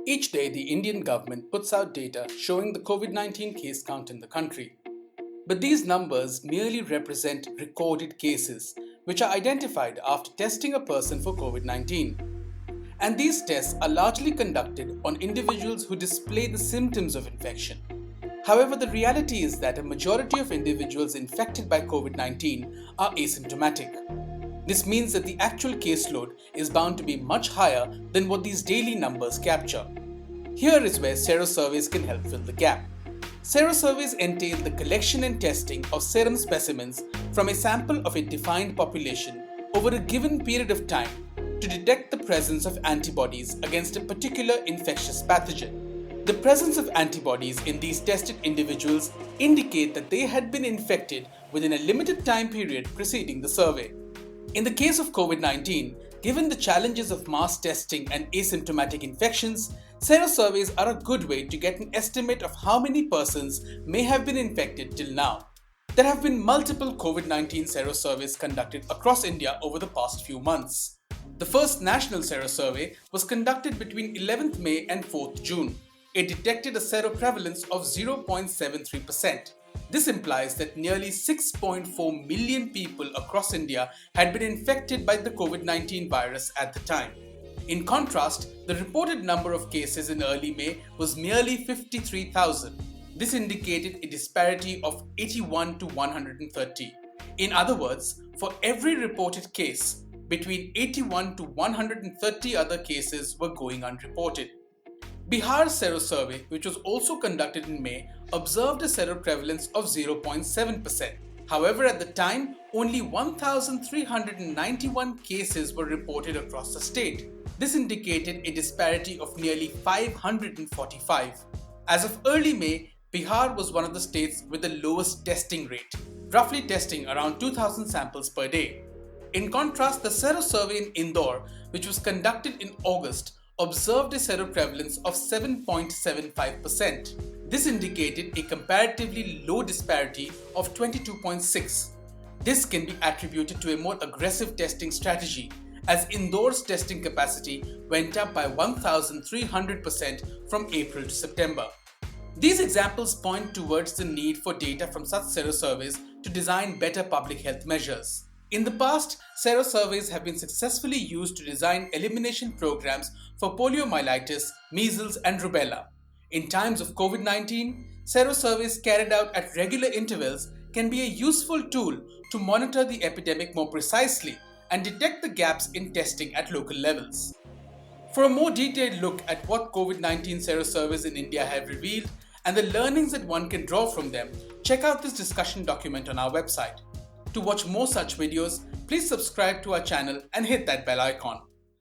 Each day, the Indian government puts out data showing the COVID-19 case count in the country. But these numbers merely represent recorded cases, which are identified after testing a person for COVID-19. And these tests are largely conducted on individuals who display the symptoms of infection. However, the reality is that a majority of individuals infected by COVID-19 are asymptomatic. This means that the actual caseload is bound to be much higher than what these daily numbers capture. Here is where serosurveys can help fill the gap. Serosurveys entail the collection and testing of serum specimens from a sample of a defined population over a given period of time to detect the presence of antibodies against a particular infectious pathogen. The presence of antibodies in these tested individuals indicate that they had been infected within a limited time period preceding the survey. In the case of COVID-19, given the challenges of mass testing and asymptomatic infections, serosurveys are a good way to get an estimate of how many persons may have been infected till now. There have been multiple COVID-19 serosurveys conducted across India over the past few months. The first national serosurvey was conducted between 11th May and 4th June. It detected a seroprevalence of 0.73%. This implies that nearly 6.4 million people across India had been infected by the COVID-19 virus at the time. In contrast, the reported number of cases in early May was merely 53,000. This indicated a disparity of 81 to 130. In other words, for every reported case, between 81 to 130 other cases were going unreported. Bihar's serosurvey, which was also conducted in May, observed a seroprevalence of 0.7%. However, at the time, only 1,391 cases were reported across the state. This indicated a disparity of nearly 545. As of early May, Bihar was one of the states with the lowest testing rate, roughly testing around 2,000 samples per day. In contrast, the serosurvey in Indore, which was conducted in August, observed a seroprevalence of 7.75%. This indicated a comparatively low disparity of 22.6. This can be attributed to a more aggressive testing strategy, as Indore's testing capacity went up by 1,300% from April to September. These examples point towards the need for data from such serosurveys to design better public health measures. In the past, serosurveys have been successfully used to design elimination programs for poliomyelitis, measles, and rubella. In times of COVID-19, serosurveys carried out at regular intervals can be a useful tool to monitor the epidemic more precisely and detect the gaps in testing at local levels. For a more detailed look at what COVID-19 serosurveys in India have revealed and the learnings that one can draw from them, check out this discussion document on our website. To watch more such videos, please subscribe to our channel and hit that bell icon.